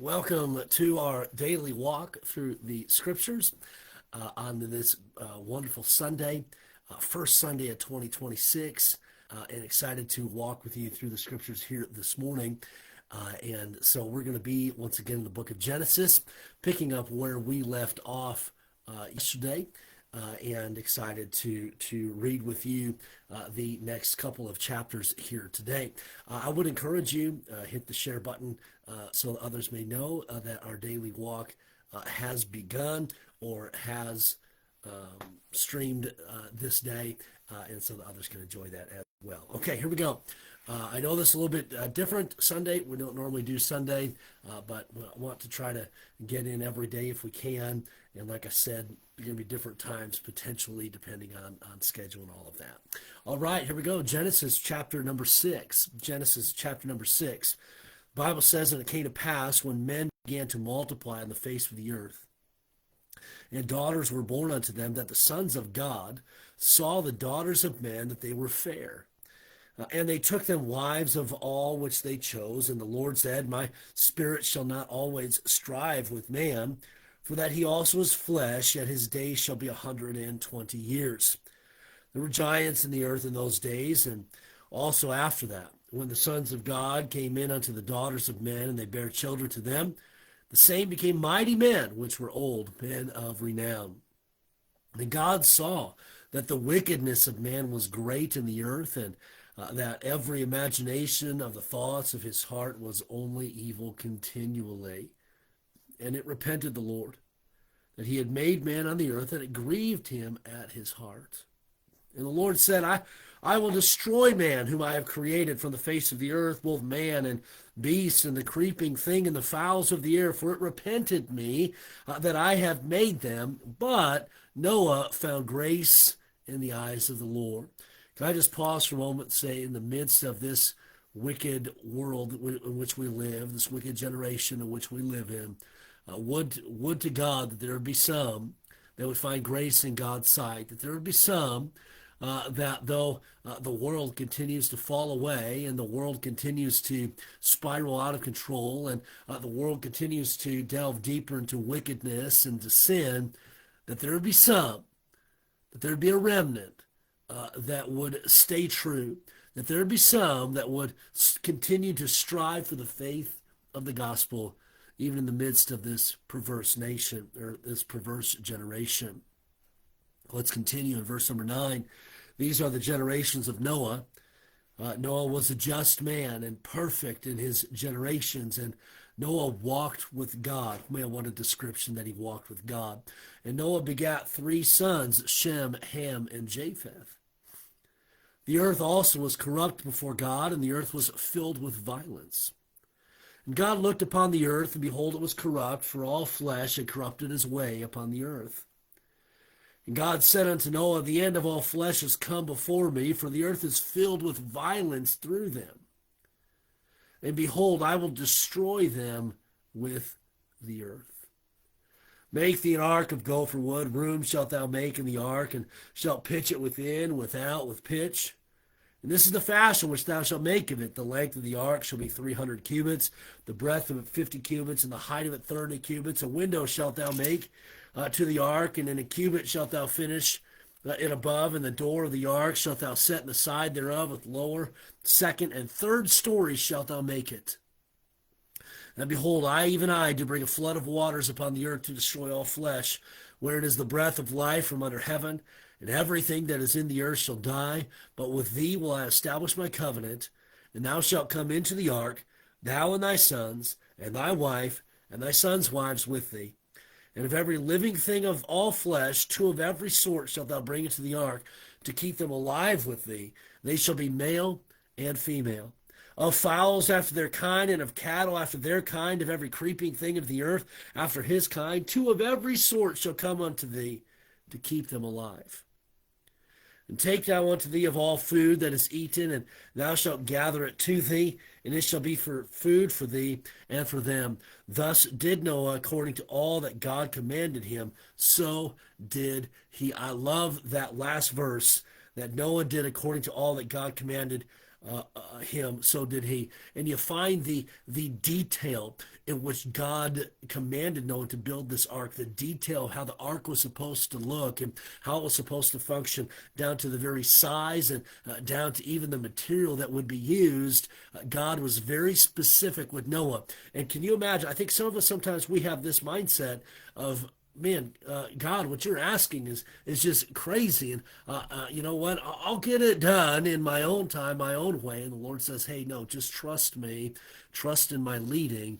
Welcome to our daily walk through the scriptures on this wonderful Sunday, first Sunday of 2026, and excited to walk with you through the scriptures here this morning. And so we're going to be once again in the book of Genesis, picking up where we left off yesterday. And excited to read with you the next couple of chapters here today. I would encourage you hit the share button so others may know that our daily walk has begun or has streamed this day, and so that others can enjoy that as well. Okay, here we go. I know this is a little bit different Sunday. We don't normally do Sunday, but I want to try to get in every day if we can. And like I said, there are going to be different times potentially depending on schedule and all of that. All right, here we go. Genesis chapter number 6. Genesis chapter number 6. The Bible says, "And it came to pass when men began to multiply on the face of the earth, and daughters were born unto them, that the sons of God saw the daughters of men that they were fair. And they took them wives of all which they chose. And the Lord said, My spirit shall not always strive with man, for that he also is flesh, yet his days shall be 120 years. There were giants in the earth in those days, and also after that, when the sons of God came in unto the daughters of men, and they bare children to them, the same became mighty men, which were old, men of renown. And God saw that the wickedness of man was great in the earth, and that every imagination of the thoughts of his heart was only evil continually. And it repented the Lord that he had made man on the earth, and it grieved him at his heart. And the Lord said, I will destroy man whom I have created from the face of the earth, both man and beast, and the creeping thing, and the fowls of the air, for it repented me that I have made them. But Noah found grace in the eyes of the Lord." Can I just pause for a moment and say, in the midst of this wicked world in which we live, this wicked generation in which we live in, would to God that there would be some that would find grace in God's sight, that there would be some that though the world continues to fall away and the world continues to spiral out of control and the world continues to delve deeper into wickedness and to sin, that there would be some, that there would be a remnant that would stay true, that there would be some that would continue to strive for the faith of the gospel, even in the midst of this perverse nation or this perverse generation. Let's continue in verse number 9. These are the generations of Noah. Noah was a just man and perfect in his generations, and Noah walked with God. Man, what a description that he walked with God. And Noah begat 3 sons, Shem, Ham, and Japheth. The earth also was corrupt before God, and the earth was filled with violence. And God looked upon the earth, and behold, it was corrupt, for all flesh had corrupted his way upon the earth. And God said unto Noah, The end of all flesh is come before me, for the earth is filled with violence through them. And behold, I will destroy them with the earth. Make thee an ark of gopher wood. Room shalt thou make in the ark, and shalt pitch it within, without, with pitch. And this is the fashion which thou shalt make of it. The length of the ark shall be 300 cubits, the breadth of it 50 cubits, and the height of it 30 cubits. A window shalt thou make to the ark, and in a cubit shalt thou finish it above, and the door of the ark shalt thou set in the side thereof with lower, second, and third stories shalt thou make it. And behold, even I, do bring a flood of waters upon the earth to destroy all flesh, wherein is the breath of life from under heaven, and everything that is in the earth shall die. But with thee will I establish my covenant, and thou shalt come into the ark, thou and thy sons, and thy wife, and thy sons' wives with thee. And of every living thing of all flesh, 2 of every sort shalt thou bring into the ark, to keep them alive with thee. They shall be male and female. Of fowls after their kind, and of cattle after their kind, of every creeping thing of the earth after his kind, 2 of every sort shall come unto thee, to keep them alive. And take thou unto thee of all food that is eaten, and thou shalt gather it to thee, and it shall be for food for thee and for them. Thus did Noah according to all that God commanded him, so did he. I love that last verse, that Noah did according to all that God commanded him, so did he. And you find the detail in which God commanded Noah to build this ark, the detail of how the ark was supposed to look and how it was supposed to function, down to the very size and down to even the material that would be used. God was very specific with Noah. And can you imagine? I think some of us sometimes we have this mindset of, man, God, what you're asking is just crazy. And you know what? I'll get it done in my own time, my own way. And the Lord says, hey, no, just trust me, trust in my leading.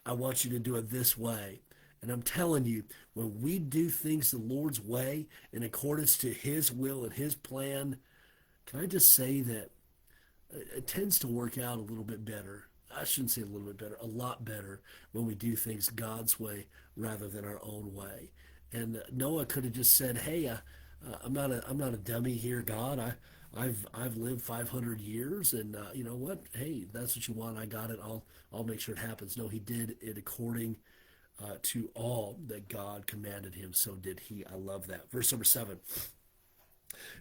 I want you to do it this way. And I'm telling you, when we do things the Lord's way in accordance to his will and his plan, can I just say that it tends to work out a little bit better. I shouldn't say a little bit better, a lot better when we do things God's way rather than our own way. And Noah could have just said, "Hey, I'm not a dummy here, God. I've lived 500 years, and you know what? Hey, that's what you want. I got it. I'll make sure it happens." No, he did it according to all that God commanded him. So did he. I love that. Verse number 7.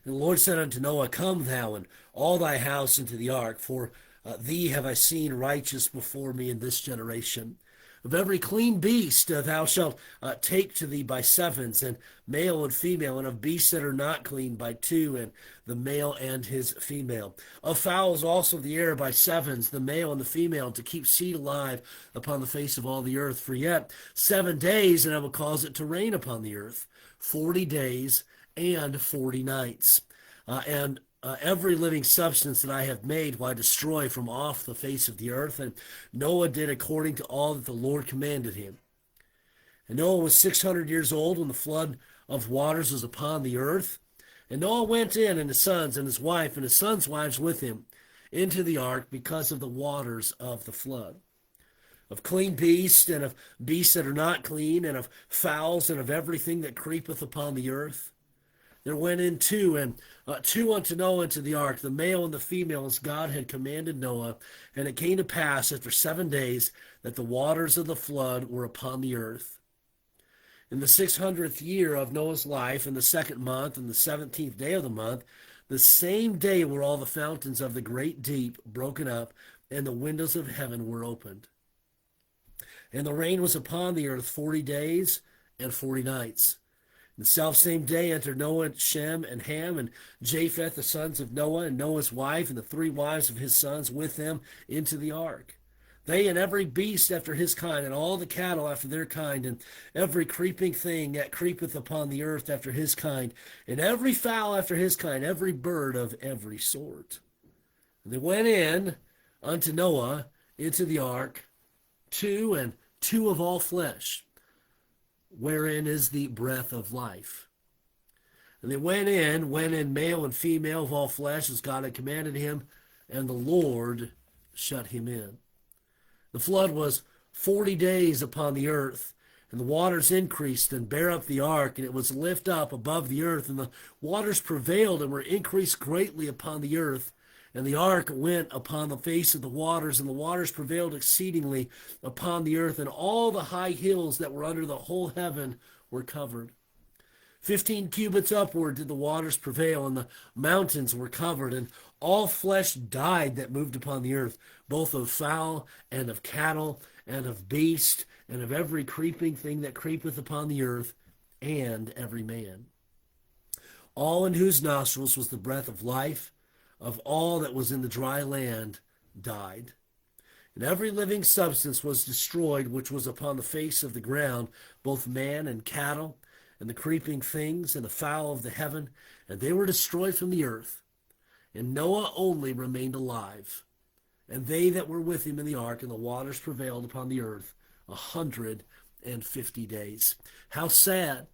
And the Lord said unto Noah, come thou and all thy house into the ark, for thee have I seen righteous before me in this generation. Of every clean beast thou shalt take to thee by sevens, and male and female, and of beasts that are not clean by two, and the male and his female. Of fowls also of the air by sevens, the male and the female, to keep seed alive upon the face of all the earth. For yet 7 days, and I will cause it to rain upon the earth, 40 days and 40 nights. And every living substance that I have made will I destroy from off the face of the earth. And Noah did according to all that the Lord commanded him. And Noah was 600 years old when the flood of waters was upon the earth. And Noah went in, and his sons and his wife and his sons' wives with him, into the ark because of the waters of the flood. Of clean beasts and of beasts that are not clean, and of fowls and of everything that creepeth upon the earth. There went in two, and two unto Noah into the ark, the male and the female, as God had commanded Noah. And it came to pass after 7 days that the waters of the flood were upon the earth. In the 600th year of Noah's life, in the 2nd month, and the 17th day of the month, the same day were all the fountains of the great deep broken up, and the windows of heaven were opened. And the rain was upon the earth 40 days and 40 nights. The selfsame day entered Noah, Shem, and Ham, and Japheth, the sons of Noah, and Noah's wife, and the 3 wives of his sons with them into the ark. They and every beast after his kind, and all the cattle after their kind, and every creeping thing that creepeth upon the earth after his kind, and every fowl after his kind, every bird of every sort. And they went in unto Noah into the ark, 2 and 2 of all flesh, wherein is the breath of life. And they went in male and female of all flesh, as God had commanded him, and the Lord shut him in. The flood was 40 days upon the earth, and the waters increased and bare up the ark, and it was lift up above the earth, and the waters prevailed and were increased greatly upon the earth. And the ark went upon the face of the waters, and the waters prevailed exceedingly upon the earth, and all the high hills that were under the whole heaven were covered. 15 cubits upward did the waters prevail, and the mountains were covered, and all flesh died that moved upon the earth, both of fowl and of cattle and of beast, and of every creeping thing that creepeth upon the earth, and every man. All in whose nostrils was the breath of life, of all that was in the dry land, died. And every living substance was destroyed which was upon the face of the ground, both man and cattle, and the creeping things, and the fowl of the heaven, and they were destroyed from the earth. And Noah only remained alive, and they that were with him in the ark, and the waters prevailed upon the earth 150 days. How sad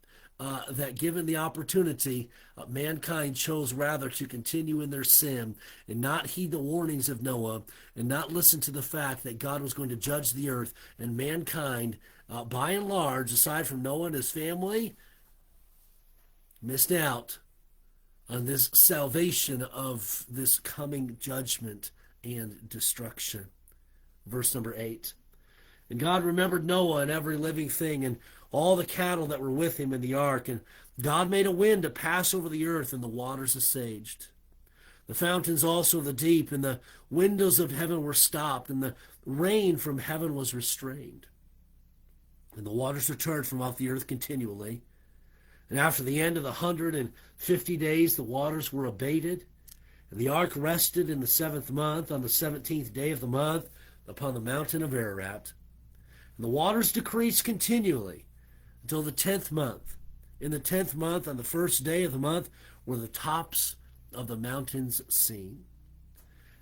that given the opportunity, mankind chose rather to continue in their sin and not heed the warnings of Noah and not listen to the fact that God was going to judge the earth. And mankind, by and large, aside from Noah and his family, missed out on this salvation of this coming judgment and destruction. Verse number 8. And God remembered Noah and every living thing, and all the cattle that were with him in the ark. And God made a wind to pass over the earth, and the waters assuaged. The fountains also of the deep and the windows of heaven were stopped, and the rain from heaven was restrained. And the waters returned from off the earth continually. And after the end of the 150 days, the waters were abated. And the ark rested in the 7th month, on the 17th day of the month, upon the mountain of Ararat. And the waters decreased continually until the 10th month. In the 10th month, on the 1st day of the month, were the tops of the mountains seen.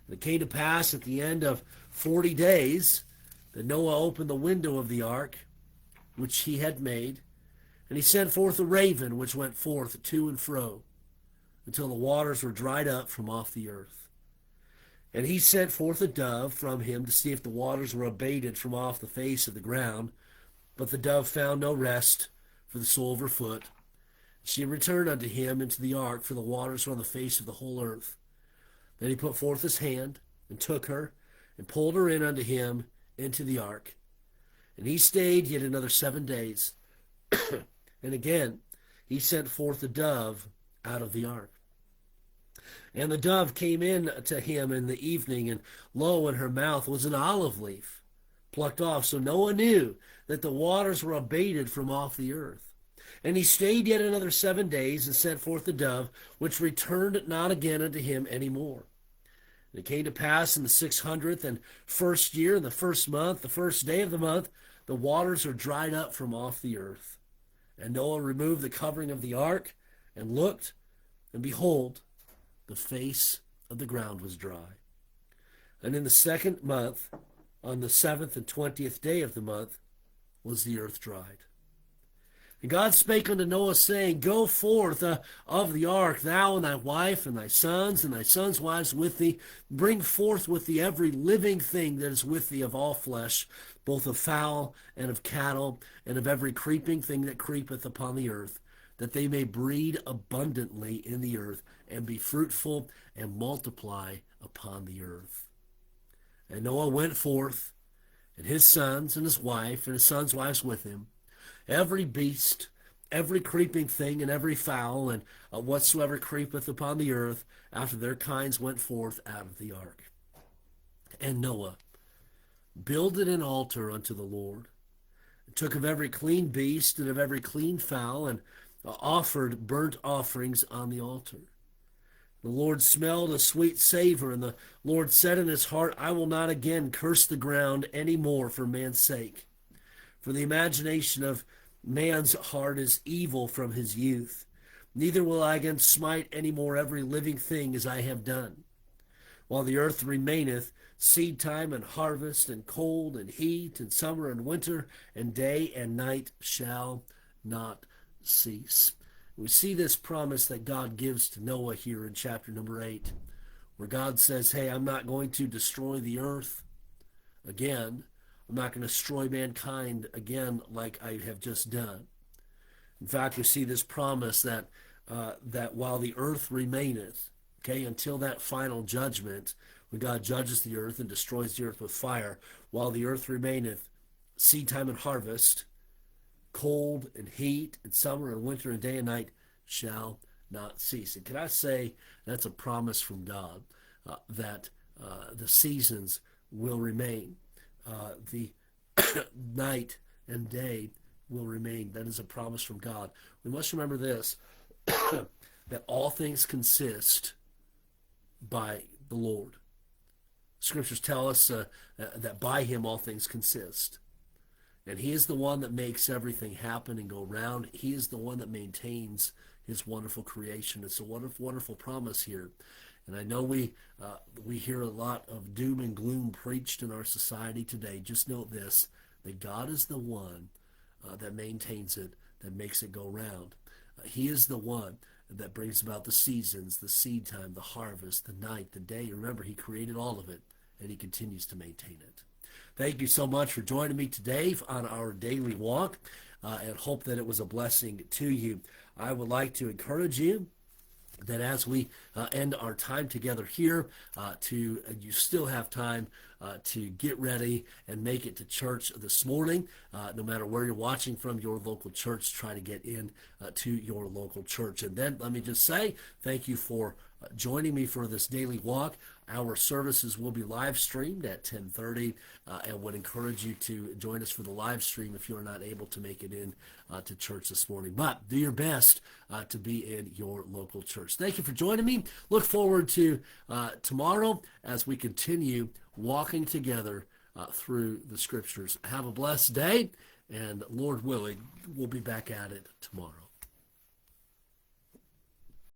And it came to pass at the end of 40 days that Noah opened the window of the ark, which he had made, and he sent forth a raven, which went forth to and fro, until the waters were dried up from off the earth. And he sent forth a dove from him to see if the waters were abated from off the face of the ground. But the dove found no rest for the sole of her foot. She returned unto him into the ark, for the waters were on the face of the whole earth. Then he put forth his hand, and took her, and pulled her in unto him into the ark. And he stayed yet another 7 days. And again he sent forth the dove out of the ark. And the dove came in to him in the evening, and lo, in her mouth was an olive leaf plucked off. So Noah knew that the waters were abated from off the earth. And he stayed yet another 7 days, and sent forth the dove, which returned not again unto him any more. And it came to pass in the 601st year, in the 1st month, the 1st day of the month, the waters are dried up from off the earth. And Noah removed the covering of the ark, and looked, and behold, the face of the ground was dry. And in the 2nd month, on the 7th and 20th day of the month, was the earth dried. And God spake unto Noah, saying, Go forth of the ark, thou and thy wife, and thy sons wives with thee. Bring forth with thee every living thing that is with thee of all flesh, both of fowl and of cattle, and of every creeping thing that creepeth upon the earth, that they may breed abundantly in the earth, and be fruitful, and multiply upon the earth. And Noah went forth, and his sons, and his wife, and his sons' wives with him, every beast, every creeping thing, and every fowl, and whatsoever creepeth upon the earth, after their kinds went forth out of the ark. And Noah builded an altar unto the Lord, and took of every clean beast, and of every clean fowl, and offered burnt offerings on the altar. The Lord smelled a sweet savor, and the Lord said in his heart, I will not again curse the ground any more for man's sake. For the imagination of man's heart is evil from his youth. Neither will I again smite any more every living thing as I have done. While the earth remaineth, seed time and harvest, and cold and heat, and summer and winter, and day and night shall not cease. We see this promise that God gives to Noah here in chapter number 8, where God says, hey, I'm not going to destroy the earth again. I'm not going to destroy mankind again like I have just done. In fact, we see this promise that while the earth remaineth, okay, until that final judgment, when God judges the earth and destroys the earth with fire, while the earth remaineth, seed time and harvest, cold and heat, and summer and winter, and day and night shall not cease. And can I say that's a promise from God, that the seasons will remain. The night and day will remain. That is a promise from God. We must remember this, that all things consist by the Lord. Scriptures tell us that by him all things consist. And he is the one that makes everything happen and go round. He is the one that maintains his wonderful creation. It's a wonderful, wonderful promise here. And I know we hear a lot of doom and gloom preached in our society today. Just note this, that God is the one that maintains it, that makes it go round. He is the one that brings about the seasons, the seed time, the harvest, the night, the day. Remember, he created all of it, and he continues to maintain it. Thank you so much for joining me today on our daily walk, and hope that it was a blessing to you. I would like to encourage you that as we end our time together here, you still have time to get ready and make it to church this morning. No matter where you're watching from, your local church, try to get in to your local church. And then let me just say thank you for joining me for this daily walk. Our services will be live streamed at 10:30, and would encourage you to join us for the live stream if you're not able to make it in to church this morning. But do your best to be in your local church. Thank you for joining me. Look forward to tomorrow as we continue walking together through the scriptures. Have a blessed day, and Lord willing, we'll be back at it tomorrow.